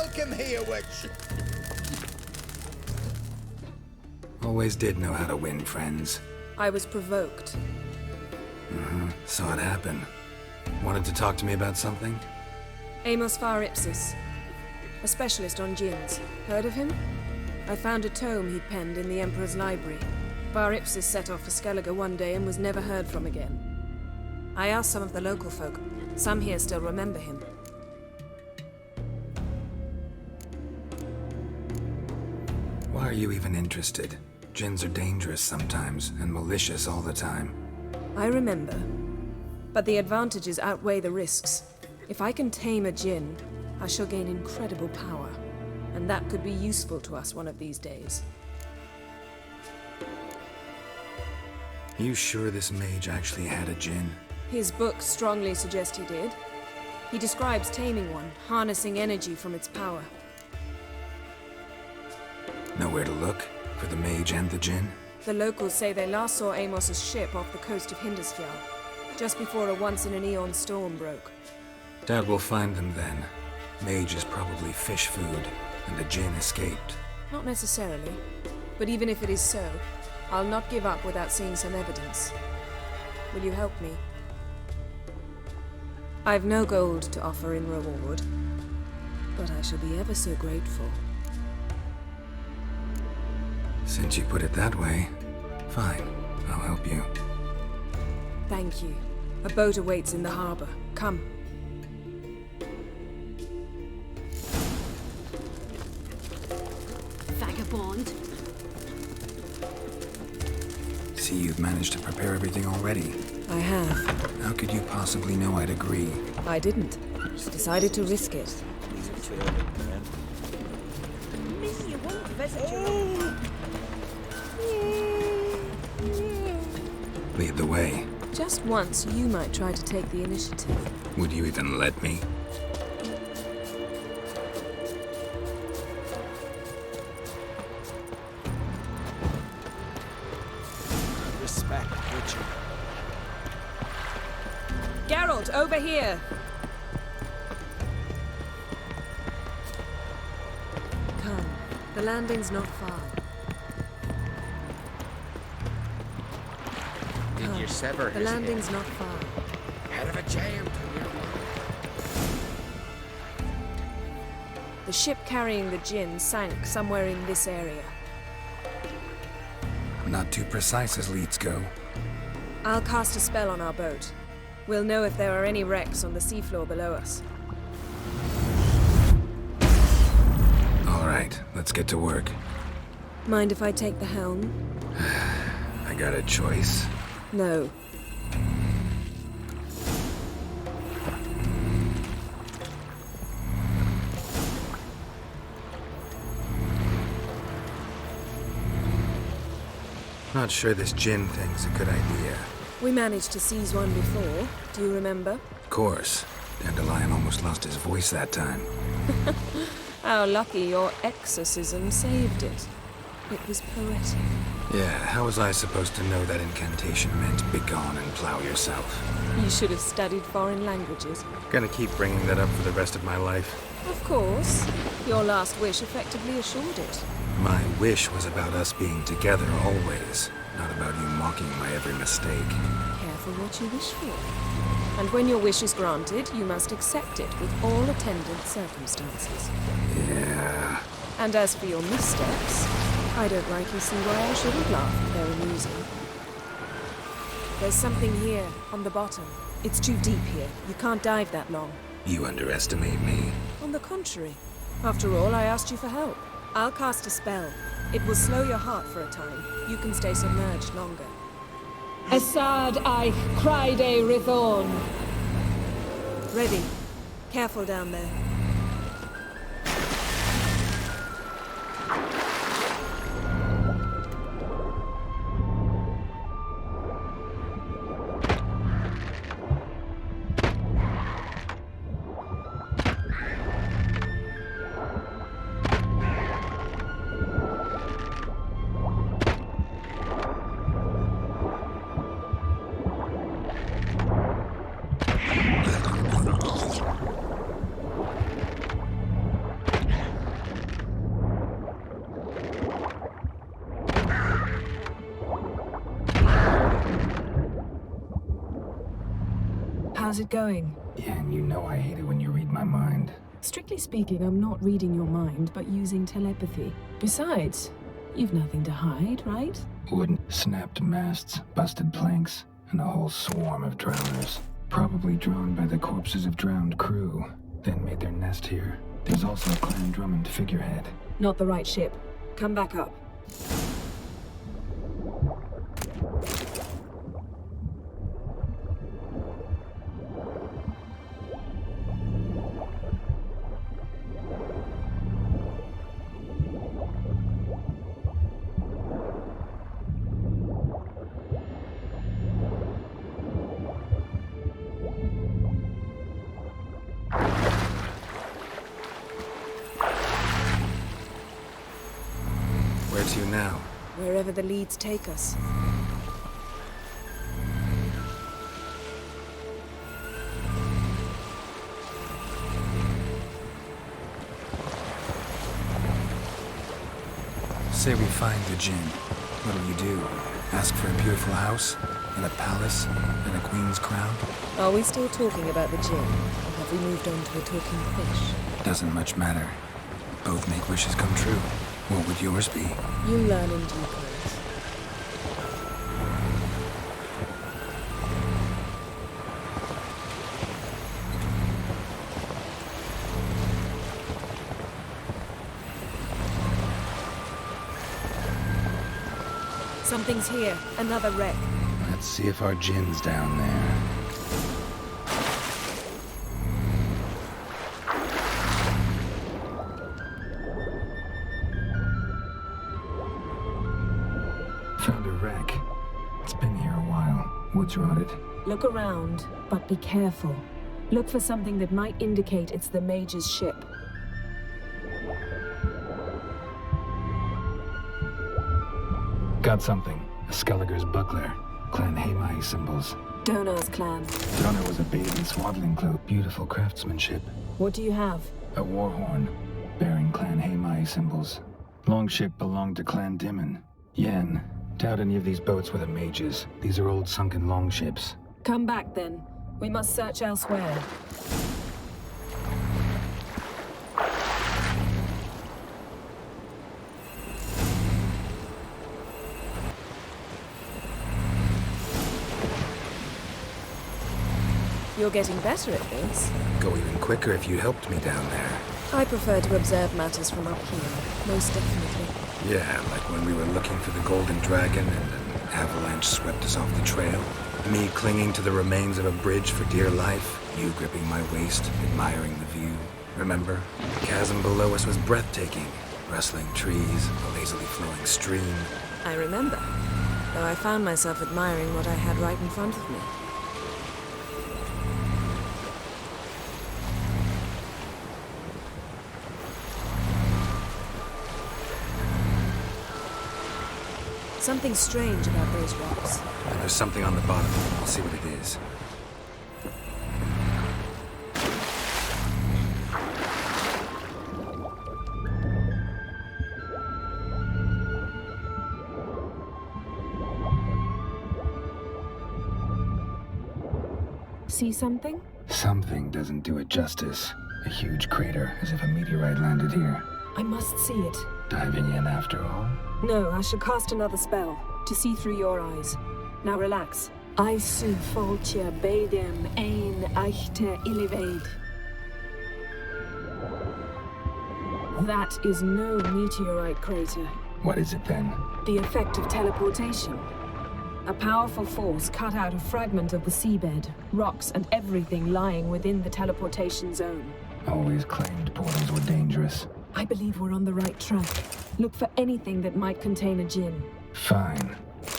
Welcome here, witch. Always did know how to win friends. I was provoked. Saw it happen. Wanted to talk to me about something? Amos Far Ipsis, a specialist on djinns. Heard of him? I found a tome he'd penned in the Emperor's library. Far Ipsis set off for Skellige one day and was never heard from again. I asked some of the local folk. Some here still remember him. Why are you even interested? Djinns are dangerous sometimes, and malicious all the time. I remember. But the advantages outweigh the risks. If I can tame a djinn, I shall gain incredible power. And that could be useful to us one of these days. You sure this mage actually had a djinn? His books strongly suggest he did. He describes taming one, harnessing energy from its power. Nowhere to look? For the mage and the djinn? The locals say they last saw Amos's ship off the coast of Hindisfjall, just before a once-in-an-eon storm broke. Doubt we'll find them then. Mage is probably fish food, and the djinn escaped. Not necessarily. But even if it is so, I'll not give up without seeing some evidence. Will you help me? I've no gold to offer in reward, but I shall be ever so grateful. Since you put it that way, fine. I'll help you. Thank you. A boat awaits in the harbor. Come. Vagabond. See, you've managed to prepare everything already. I have. How could you possibly know I'd agree? I didn't. Just decided to risk it. Lead the way. Just once, you might try to take the initiative. Would you even let me? Respect, witcher. Geralt, over here! Come. The landing's not far. Did you sever The his landing's not far. head? Head of a jam to your The ship carrying the djinn sank somewhere in this area. Not too precise as leads go. I'll cast a spell on our boat. We'll know if there are any wrecks on the seafloor below us. All right, let's get to work. Mind if I take the helm? I got a choice. No. Not sure this djinn thing's a good idea. We managed to seize one before. Do you remember? Of course. Dandelion almost lost his voice that time. How lucky your exorcism saved it. It was poetic. Yeah, how was I supposed to know that incantation meant begone and plow yourself? You should have studied foreign languages. Gonna keep bringing that up for the rest of my life. Of course. Your last wish effectively assured it. My wish was about us being together always, not about you mocking my every mistake. Careful what you wish for. And when your wish is granted, you must accept it with all attendant circumstances. Yeah. And as for your missteps, I don't rightly see why I shouldn't laugh if they're amusing. There's something here, on the bottom. It's too deep here. You can't dive that long. You underestimate me. On the contrary. After all, I asked you for help. I'll cast a spell. It will slow your heart for a time. You can stay submerged longer. Assad Eich Cryde Rithorn. Ready. Careful down there. How's it going? Yeah, and you know I hate it when you read my mind. Strictly speaking, I'm not reading your mind, but using telepathy. Besides, you've nothing to hide, right? Wooden, snapped masts, busted planks, and a whole swarm of drowners. Probably drawn by the corpses of drowned crew, then made their nest here. There's also a Clan Drummond figurehead. Not the right ship. Come back up. Where to now? Wherever the leads take us. Say we find the Jinn. What'll you do? Ask for a beautiful house? And a palace? And a queen's crown? Are we still talking about the Jinn? Or have we moved on to a talking fish? Doesn't much matter. Both make wishes come true. What would yours be? You learn in due course. Something's here. Another wreck. Let's see if our Jinn's down there. Found a wreck. It's been here a while. Wood's rotted. Look around, but be careful. Look for something that might indicate it's the Mage's ship. Got something. A Skelliger's buckler. Clan Hamai symbols. Donar's clan. Donar was a babe in swaddling cloak. Beautiful craftsmanship. What do you have? A war horn, bearing Clan Hamai symbols. Longship belonged to Clan Dimon. Yen, doubt any of these boats were the mages. These are old sunken longships. Come back then. We must search elsewhere. You're getting better at this. Go even quicker if you helped me down there. I prefer to observe matters from up here, most definitely. Yeah, like when we were looking for the Golden Dragon and an avalanche swept us off the trail. Me clinging to the remains of a bridge for dear life. You gripping my waist, admiring the view. Remember? The chasm below us was breathtaking. Rustling trees, a lazily flowing stream. I remember, though I found myself admiring what I had right in front of me. Something strange about those rocks. And there's something on the bottom. I'll see what it is. See something? Something doesn't do it justice. A huge crater, as if a meteorite landed here. I must see it. Diving in after all? No, I shall cast another spell, to see through your eyes. Now relax. I su foltje bedem ein echte illiveid. That is no meteorite crater. What is it then? The effect of teleportation. A powerful force cut out a fragment of the seabed, rocks and everything lying within the teleportation zone. Always claimed portals were dangerous. I believe we're on the right track. Look for anything that might contain a Jinn. Fine.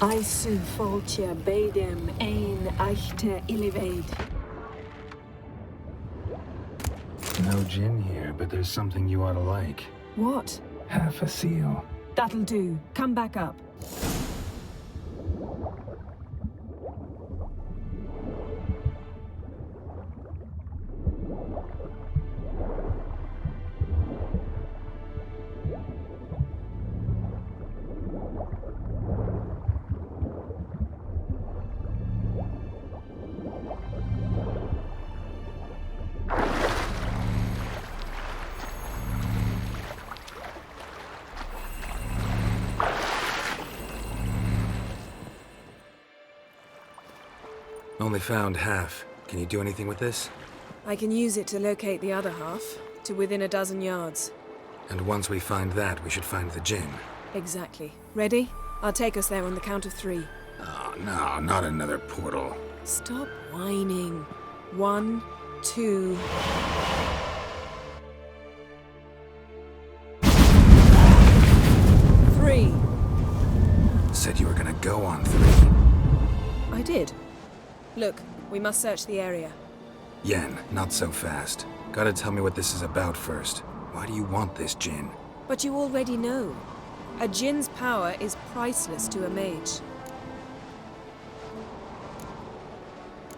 I su foltje bedem ein echte illiveid. No Jinn here, but there's something you ought to like. What? Half a seal. That'll do. Come back up. Only found half. Can you do anything with this? I can use it to locate the other half, to within a dozen yards. And once we find that, we should find the Jinn. Exactly. Ready? I'll take us there on the count of 3. Oh, no, not another portal. Stop whining. 1, 2... Three. Said you were gonna go on 3. I did. Look, we must search the area. Yen, not so fast. Gotta tell me what this is about first. Why do you want this Jinn? But you already know. A Jinn's power is priceless to a mage.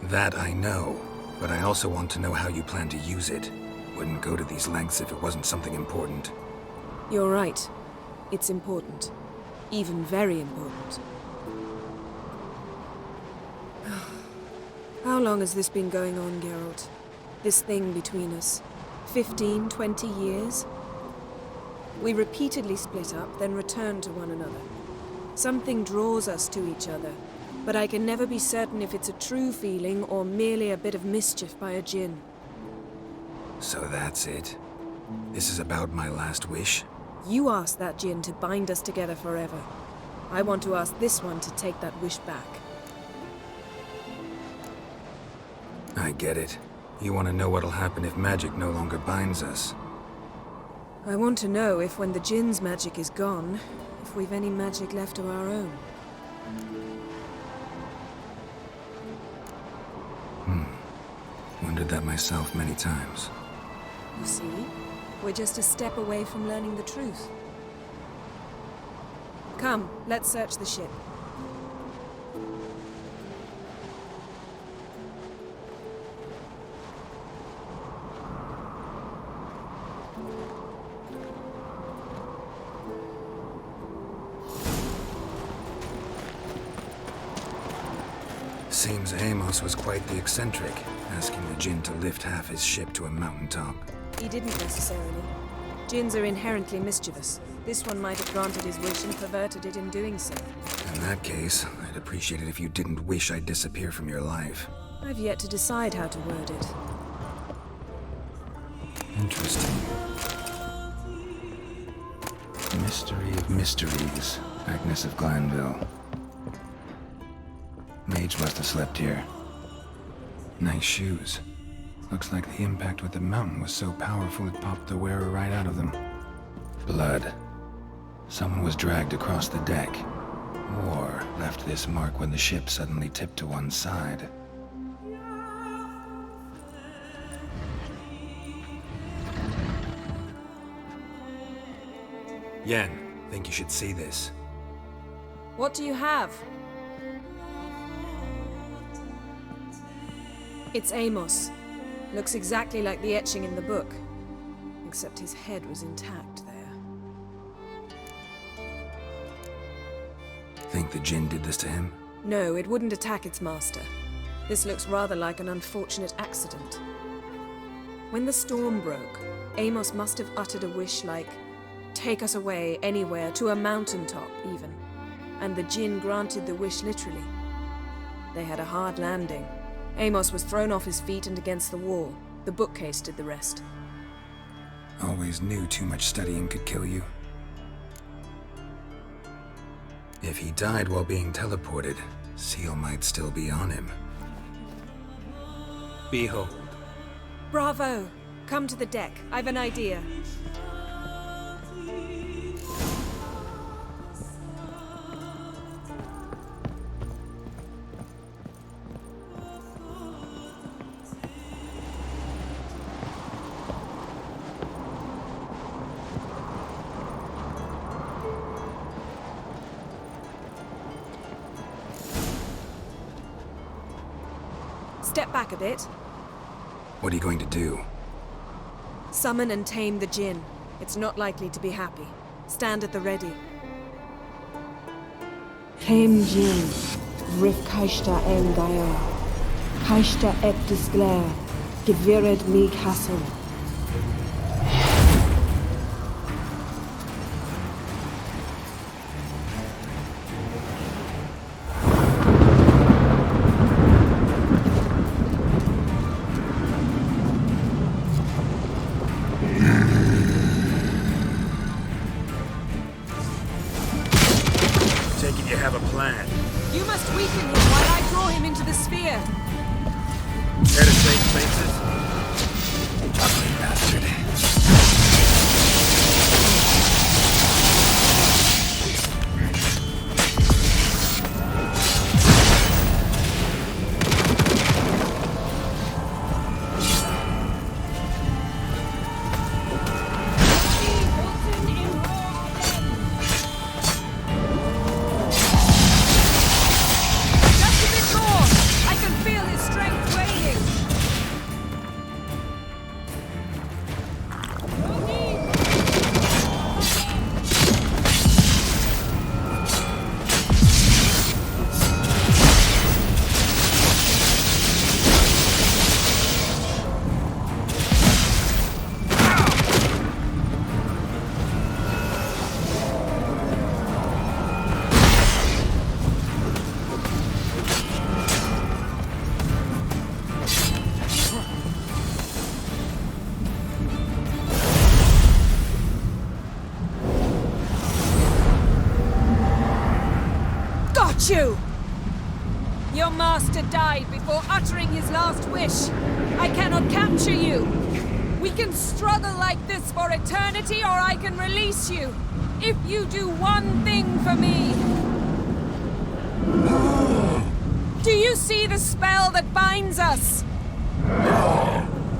That I know, but I also want to know how you plan to use it. Wouldn't go to these lengths if it wasn't something important. You're right. It's important. Even very important. How long has this been going on, Geralt? This thing between us? 15, 20 years? We repeatedly split up, then returned to one another. Something draws us to each other, but I can never be certain if it's a true feeling or merely a bit of mischief by a Jinn. So that's it? This is about my last wish? You asked that Jinn to bind us together forever. I want to ask this one to take that wish back. I get it. You want to know what'll happen if magic no longer binds us. I want to know if when the Jinn's magic is gone, if we've any magic left of our own. Wondered that myself many times. You see? We're just a step away from learning the truth. Come, let's search the ship. Seems Amos was quite the eccentric, asking the Jinn to lift half his ship to a mountaintop. He didn't necessarily. Jinns are inherently mischievous. This one might have granted his wish and perverted it in doing so. In that case, I'd appreciate it if you didn't wish I'd disappear from your life. I've yet to decide how to word it. Interesting. Mystery of mysteries, Agnes of Glanville. Mage must have slept here. Nice shoes. Looks like the impact with the mountain was so powerful it popped the wearer right out of them. Blood. Someone was dragged across the deck. Or left this mark when the ship suddenly tipped to one side. Yen, think you should see this. What do you have? It's Amos. Looks exactly like the etching in the book. Except his head was intact there. Think the Jinn did this to him? No, it wouldn't attack its master. This looks rather like an unfortunate accident. When the storm broke, Amos must have uttered a wish like, "Take us away, anywhere, to a mountaintop, even." And the Jinn granted the wish literally. They had a hard landing. Amos was thrown off his feet and against the wall. The bookcase did the rest. Always knew too much studying could kill you. If he died while being teleported, Seal might still be on him. Behold. Bravo! Come to the deck. I've an idea. Step back a bit. What are you going to do? Summon and tame the Jinn. It's not likely to be happy. Stand at the ready. Chem Jin, Rif Kaishta en Gaia, Kaishta et Disglair, Gevired mi Castle. the sphere. Care to trade places? Ugly bastard. Just a bit more! I can feel his strength waning. Got you! Your master died before uttering his last wish. I cannot capture you. We can struggle like this for eternity, or I can release you. If you do one thing for me. Do you see the spell that binds us?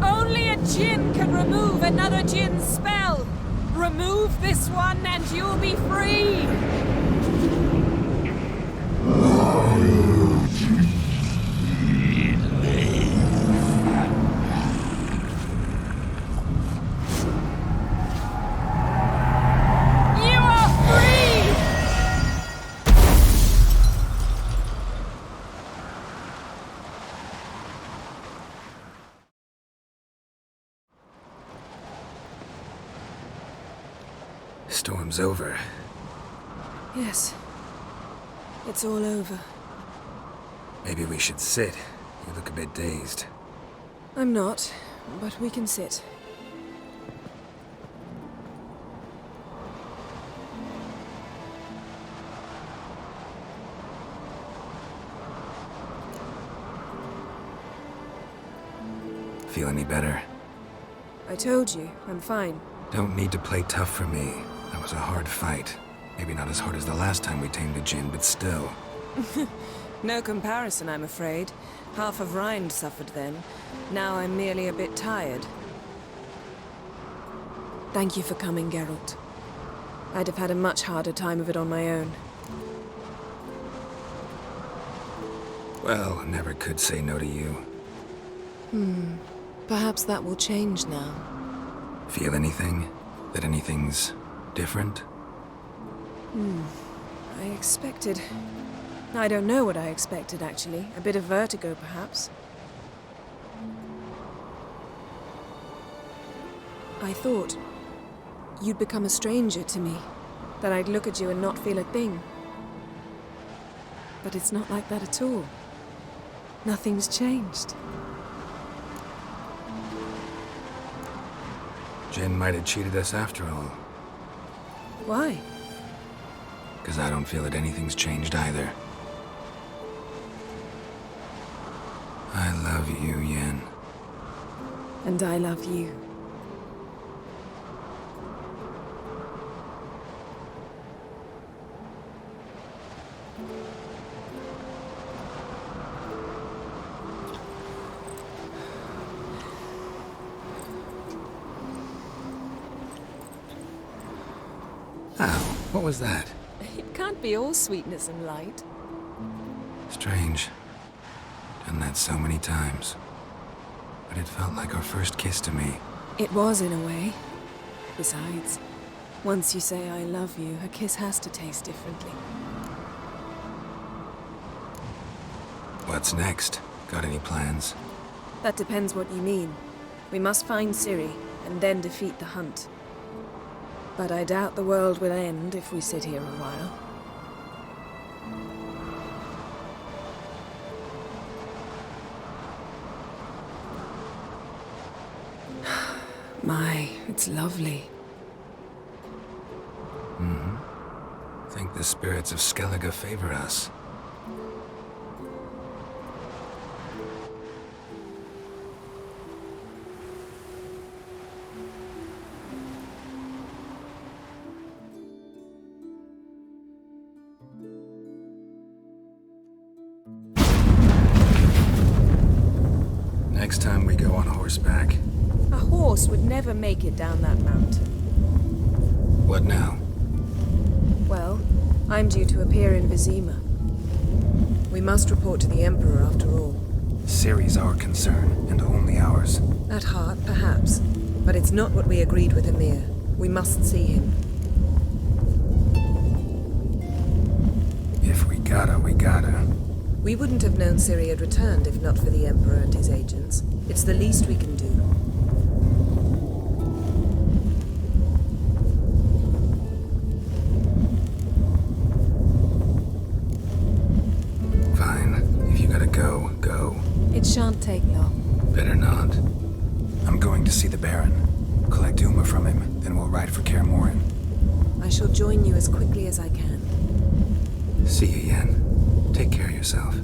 Only a djinn can remove another djinn's spell. Remove this one and you'll be free. You are free! Storm's over. Yes. It's all over. Maybe we should sit. You look a bit dazed. I'm not, but we can sit. Feel any better? I told you, I'm fine. Don't need to play tough for me. That was a hard fight. Maybe not as hard as the last time we tamed a djinn, but still. No comparison, I'm afraid. Half of Rind suffered then. Now I'm merely a bit tired. Thank you for coming, Geralt. I'd have had a much harder time of it on my own. Well, never could say no to you. Perhaps that will change now. Feel anything? That anything's different? I expected... I don't know what I expected, actually. A bit of vertigo, perhaps. I thought you'd become a stranger to me. That I'd look at you and not feel a thing. But it's not like that at all. Nothing's changed. Jinn might have cheated us after all. Why? Because I don't feel that anything's changed either. I love you, Yen. And I love you. Ow, what was that? It can't be all sweetness and light. Strange. Done that so many times. But it felt like our first kiss to me. It was, in a way. Besides, once you say I love you, a kiss has to taste differently. What's next? Got any plans? That depends what you mean. We must find Ciri, and then defeat the hunt. But I doubt the world will end if we sit here a while. My, it's lovely. Think the spirits of Skellige favor us. horseback. A horse would never make it down that mount. What now? Well, I'm due to appear in Vizima. We must report to the Emperor after all. Ciri's our concern, and only ours. At heart, perhaps. But it's not what we agreed with Emir. We must see him. If we gotta, we gotta. We wouldn't have known Ciri had returned if not for the Emperor and his agents. It's the least we can do. Fine. If you gotta go, go. It shan't take long. Better not. I'm going to see the Baron. Collect Uma from him, then we'll ride for Kaer Morhen. I shall join you as quickly as I can. See you, Yen. Take care of yourself.